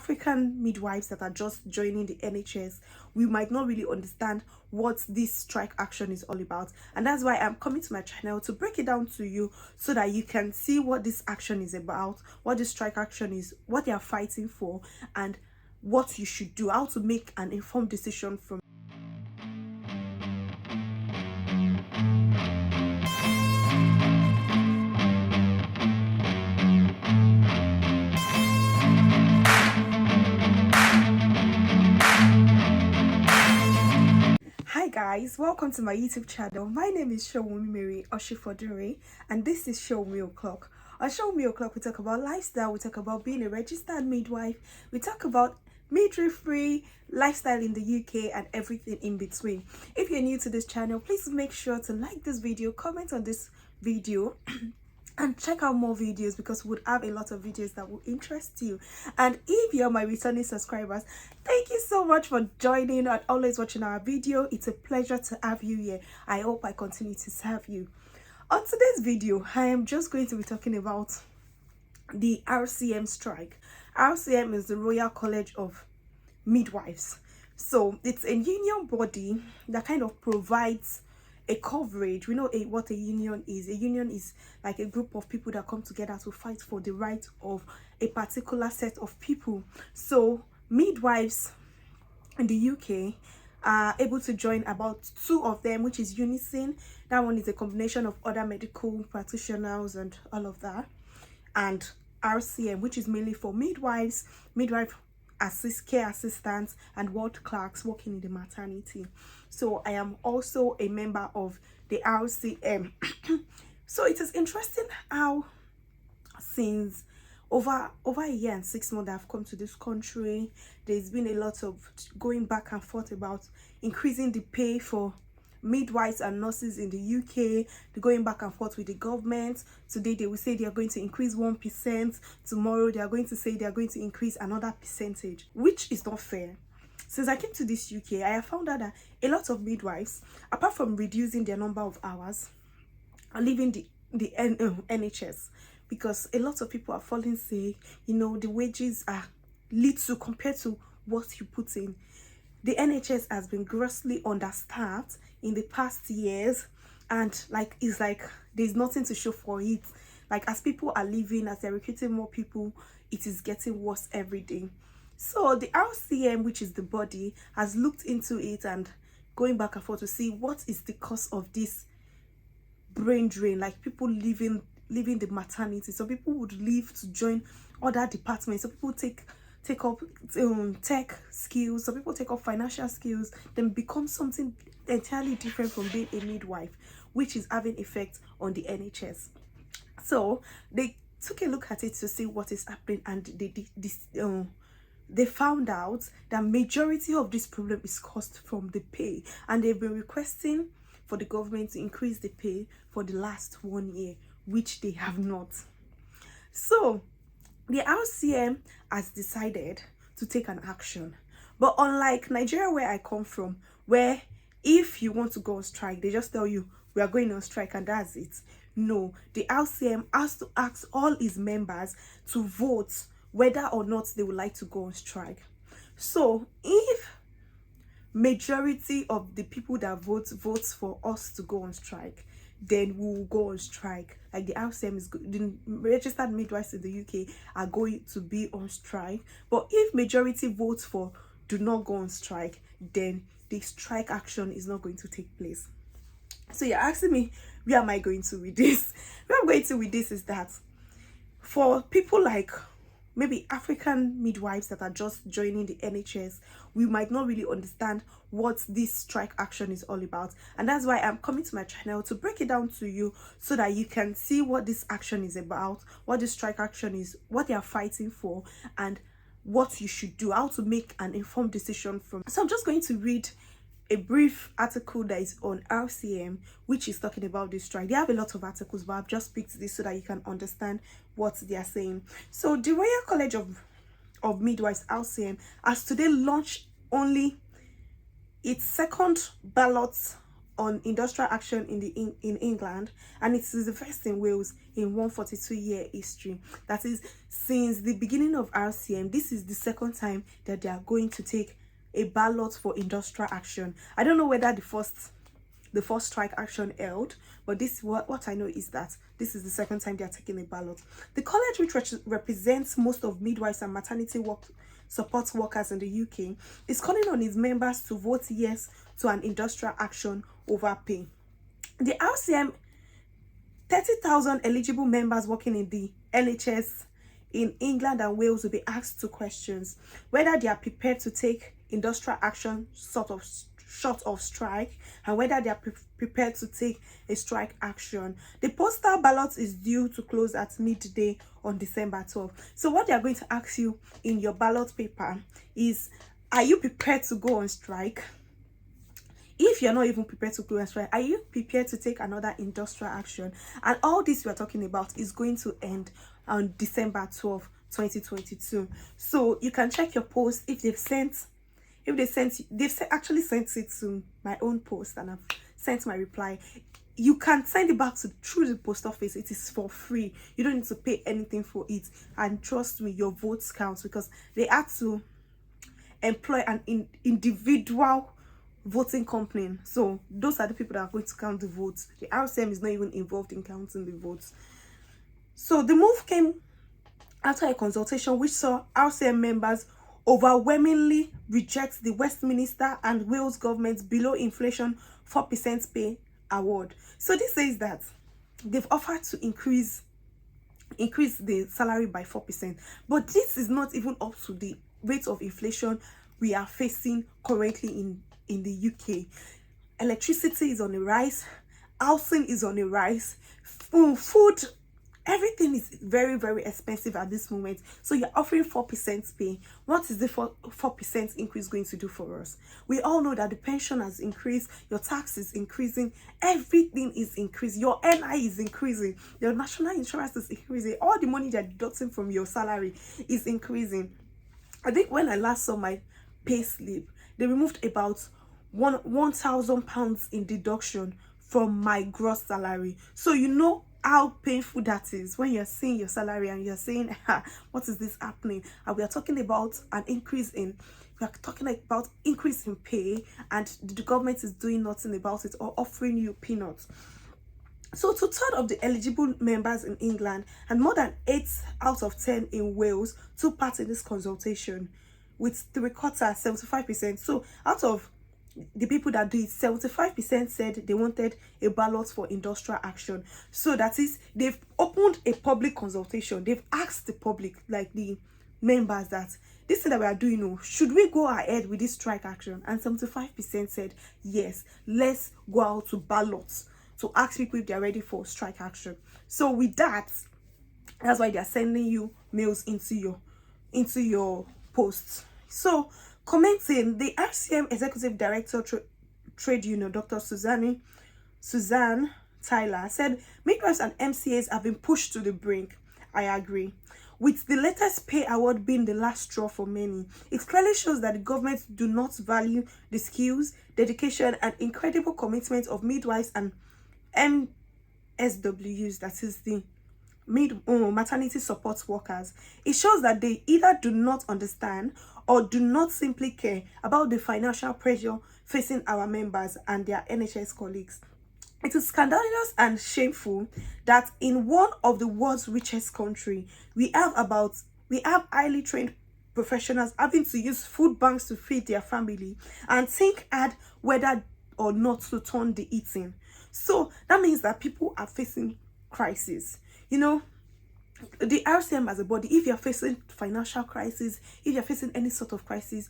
African midwives that are just joining the NHS, we might not really understand what this strike action is all about. And that's why I'm coming to my channel to break it down to you so that you can see what this action is about, what this strike action is, what they are fighting for, and what you should do, how to make an informed decision from. Hi guys, welcome to my YouTube channel. My name is Showumi Mary Oshifodure, and this is Show Me O'Clock. On Show Me O'Clock, we talk about lifestyle, we talk about being a registered midwife, we talk about midwifery, lifestyle in the UK, and everything in between. If you're new to this channel, please make sure to like this video, comment on this video, and check out more videos because we would have a lot of videos that will interest you. And if you're my returning subscribers, thank you so much for joining and always watching our video. It's a pleasure to have you here. I hope I continue to serve you. On today's video, I am just going to be talking about the RCM strike. RCM is the Royal College of Midwives. So it's a union body that kind of provides a coverage. We know what a union is. A union is like a group of people that come together to fight for the right of a particular set of people. So midwives in the UK are able to join about 2 of them, which is Unison. That one is a combination of other medical practitioners and all of that, and RCM, which is mainly for midwives, care assistants, and ward clerks working in the maternity. So I am also a member of the RCM. So it is interesting how since over a year and 6 months I've come to this country, there's been a lot of going back and forth about increasing the pay for midwives and nurses in the UK. They're going back and forth with the government. Today they will say they are going to increase 1%. Tomorrow they are going to say they are going to increase another percentage, which is not fair. Since I came to this UK, I have found out that a lot of midwives, apart from reducing their number of hours, are leaving the NHS because a lot of people are falling sick. You know, the wages are little compared to what you put in. The NHS has been grossly understaffed in the past years, and it's like there's nothing to show for it. Like, as people are leaving, as they're recruiting more people, it is getting worse every day. So the RCM, which is the body, has looked into it and going back and forth to see what is the cause of this brain drain, like people leaving the maternity. So people would leave to join other departments. So people take up tech skills, so people take up financial skills, then become something entirely different from being a midwife, which is having effect on the NHS. So they took a look at it to see what is happening, and they found out that majority of this problem is caused from the pay, and they've been requesting for the government to increase the pay for the last 1 year, which they have not. So the RCM has decided to take an action. But unlike Nigeria, where I come from, where if you want to go on strike, they just tell you we are going on strike and that's it. No, the RCM has to ask all its members to vote whether or not they would like to go on strike. So if majority of the people that votes for us to go on strike, then we will go on strike. Like, the RCM is good, the registered midwives in the UK are going to be on strike. But if majority votes for do not go on strike, then the strike action is not going to take place. So you're asking me, where am I going to with this? Where I'm going to with this is that for people like maybe African midwives that are just joining the NHS, we might not really understand what this strike action is all about. And that's why I'm coming to my channel to break it down to you so that you can see what this action is about, what this strike action is, what they are fighting for, and what you should do, how to make an informed decision from. So I'm just going to read a brief article that is on RCM, which is talking about this strike. They have a lot of articles, but I've just picked this so that you can understand what they are saying. So the Royal College of Midwives, RCM, has today launched only its second ballot on industrial action in England, and it is the first in Wales in 142-year history. That is, since the beginning of RCM, this is the second time that they are going to take a ballot for industrial action. I don't know whether the first strike action held, but this what I know is that this is the second time they are taking a ballot. The college, which represents most of midwives and maternity support workers in the UK, is calling on its members to vote yes to an industrial action over pay. The RCM, 30,000 eligible members working in the NHS in England and Wales will be asked 2 questions: whether they are prepared to take industrial action short of strike, and whether they are prepared to take a strike action. The postal ballot is due to close at midday on December 12th. So what they are going to ask you in your ballot paper is, are you prepared to go on strike? If you're not even prepared to go on strike, are you prepared to take another industrial action? And all this we are talking about is going to end on December 12th, 2022. So you can check your post if they've actually sent it to my own post, and I've sent my reply. You can send it back through the post office. It is for free. You don't need to pay anything for it, and trust me, your votes count, because they had to employ an individual voting company. So those are the people that are going to count the votes. The RCM is not even involved in counting the votes. So the move came after a consultation which saw RCM members overwhelmingly reject the Westminster and Wales government's below inflation 4% pay award. So this says that they've offered to increase the salary by 4%, but this is not even up to the rate of inflation we are facing currently in the UK. Electricity is on the rise, housing is on the rise, food, everything is very, very expensive at this moment. So you're offering 4% pay. What is the 4% increase going to do for us? We all know that the pension has increased, your tax is increasing, everything is increasing, your NI is increasing, your national insurance is increasing, all the money they're deducting from your salary is increasing. I think when I last saw my pay slip, they removed about £1,000 in deduction from my gross salary. So you know how painful that is when you're seeing your salary and you're saying, what is this happening? And we are talking about increase in pay, and the government is doing nothing about it or offering you peanuts. So 2/3 of the eligible members in England and more than 8 out of 10 in Wales took part in this consultation, with 3/4, 75%. So out of the people that do it, 75% said they wanted a ballot for industrial action. So that is, they've opened a public consultation. They've asked the public, like the members, that this thing that we are doing, should we go ahead with this strike action? And 75% said yes, let's go out to ballots to ask people if they're ready for strike action. So with that, that's why they're sending you mails into your posts. So commenting, the RCM Executive Director Trade Union, Dr. Suzanne Tyler, said midwives and MCAs have been pushed to the brink. I agree. With the latest pay award being the last straw for many, it clearly shows that the government do not value the skills, dedication, and incredible commitment of midwives and MSWs, that is the maternity support workers. It shows that they either do not understand or do not simply care about the financial pressure facing our members and their NHS colleagues. It is scandalous and shameful that in one of the world's richest countries, we have highly trained professionals having to use food banks to feed their family and think hard whether or not to turn the eating. So that means that people are facing crisis. The RCM as a body, if you're facing financial crisis, if you're facing any sort of crisis,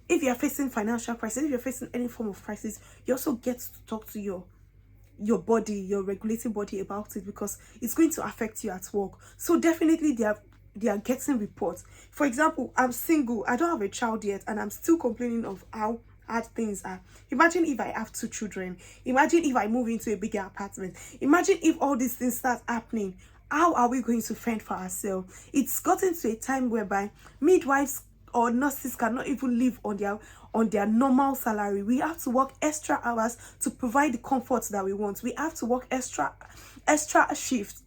if you're facing financial crisis, if you're facing any form of crisis, you also get to talk to your body, your regulating body about it, because it's going to affect you at work. So definitely they are getting reports. For example, I'm single, I don't have a child yet, and I'm still complaining of how hard things are. Imagine if I have 2 children. Imagine if I move into a bigger apartment. Imagine if all these things start happening. How are we going to fend for ourselves? It's gotten to a time whereby midwives or nurses cannot even live on on their normal salary. We have to work extra hours to provide the comfort that we want. We have to work extra shifts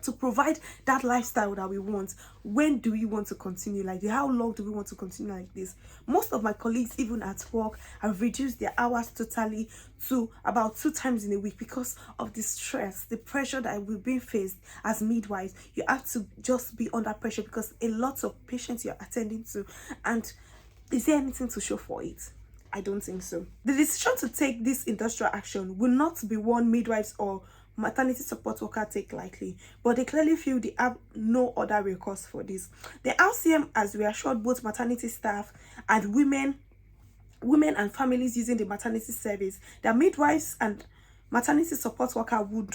to provide that lifestyle that we want. When do we want to continue like this? How long do we want to continue like this? Most of my colleagues, even at work, have reduced their hours totally to about 2 times in a week because of the stress, the pressure that we've been faced as midwives. You have to just be under pressure because a lot of patients you're attending to. And is there anything to show for it? I don't think so. The decision to take this industrial action will not be one midwives or maternity support worker take lightly, but they clearly feel they have no other recourse for this. The RCM has reassured both maternity staff and women and families using the maternity service that midwives and maternity support worker would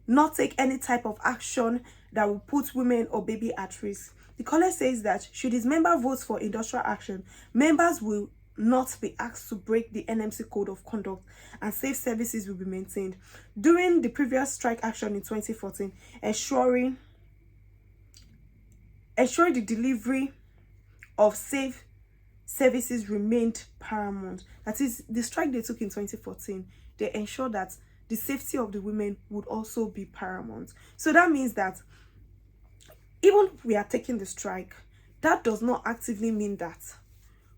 not take any type of action that will put women or baby at risk. The college says that should its member vote for industrial action, members will not be asked to break the NMC code of conduct and safe services will be maintained. During the previous strike action in 2014, ensuring the delivery of safe services remained paramount. That is, the strike they took in 2014, they ensured that the safety of the women would also be paramount. So that means that even if we are taking the strike, that does not actively mean that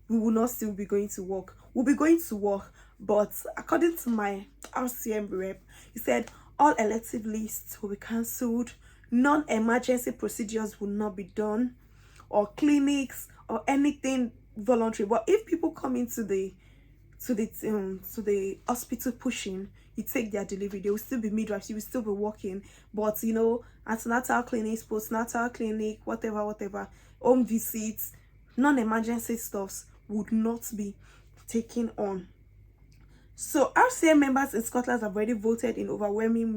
we will not still be going to work. We'll be going to work, but according to my RCM rep, he said all elective lists will be cancelled, non-emergency procedures will not be done, or clinics or anything voluntary. But if people come into the hospital pushing, you take their delivery, they will still be midwives, you will still be working. But you know, antenatal clinics, postnatal clinic, whatever, home visits, non-emergency stuffs would not be taken on. So RCM members in Scotland have already voted in overwhelming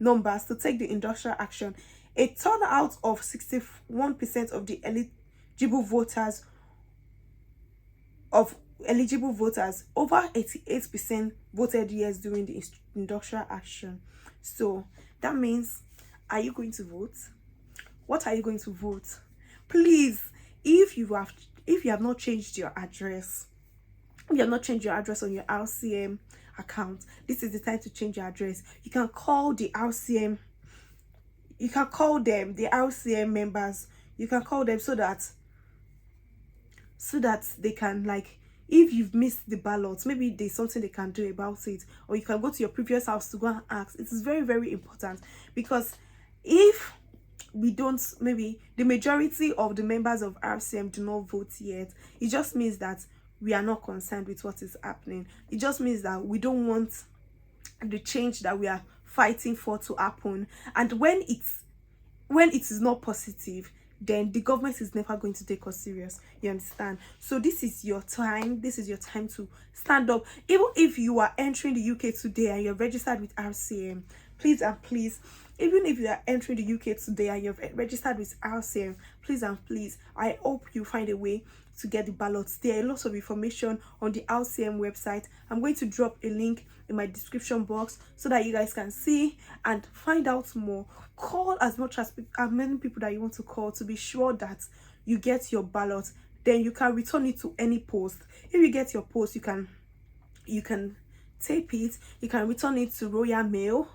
numbers to take the industrial action. A turnout of 61% of the eligible voters, over 88% voted yes during the industrial action. So that means, are you going to vote? What are you going to vote? Please, if you have not changed your address, if you have not changed your address on your RCM account, this is the time to change your address. You can call the RCM, you can call them, the RCM members, you can call them so that they can, like, if you've missed the ballots, maybe there's something they can do about it, or you can go to your previous house to go and ask. It is very, very important, because if we don't, maybe the majority of the members of RCM do not vote yet, it just means that we are not concerned with what is happening. It just means that we don't want the change that we are fighting for to happen. And when it is not positive, then the government is never going to take us serious. You understand? So this is your time. This is your time to stand up. Even if you are entering the UK today and you're registered with RCM, please and please, even if you are entering the UK today and you're registered with RCM, please and please, I hope you find a way to get the ballots. There are lots of information on the RCM website. I'm going to drop a link in my description box so that you guys can see and find out more. Call as many people that you want to call to be sure that you get your ballot. Then you can return it to any post. If you get your post, you can tape it, you can return it to Royal Mail,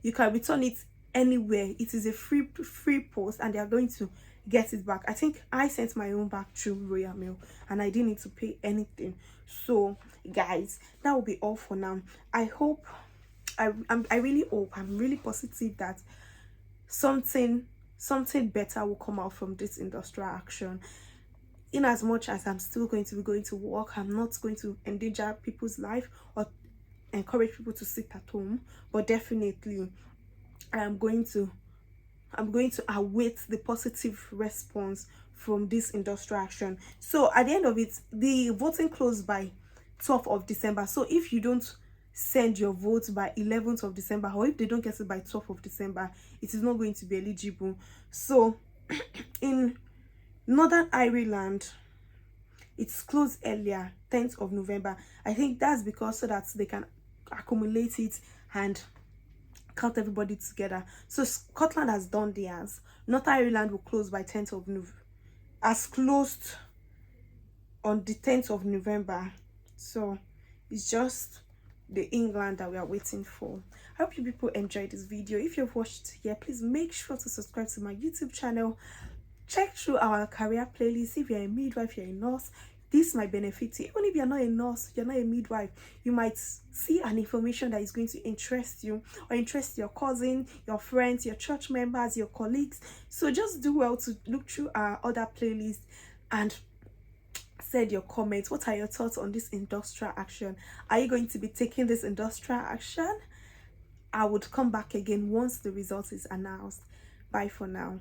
you can return it anywhere. It is a free post and they are going to get it back. I think I sent my own back through Royal Mail and I didn't need to pay anything. So guys, that will be all for now. I hope, I really hope, I'm really positive that something better will come out from this industrial action. In as much as I'm still going to be going to work, I'm not going to endanger people's life or encourage people to sit at home, but definitely I'm going to await the positive response from this industrial action. So at the end of it, the voting closed by 12th of December. So if you don't send your vote by 11th of December, or if they don't get it by 12th of December, it is not going to be eligible. So in Northern Ireland, it's closed earlier, 10th of November. I think that's because so that they can accumulate it and count everybody together. So Scotland has done theirs. Northern Ireland will close by 10th of November, has closed on the 10th of November. So it's just the England that we are waiting for. I hope you people enjoyed this video. If you've watched here, please make sure to subscribe to my YouTube channel. Check through our career playlist. If you're a midwife, you're a nurse, this might benefit you. Even if you're not a nurse, you're not a midwife, you might see an information that is going to interest you or interest your cousin, your friends, your church members, your colleagues. So just do well to look through our other playlists and send your comments. What are your thoughts on this industrial action? Are you going to be taking this industrial action? I would come back again once the result is announced. Bye for now.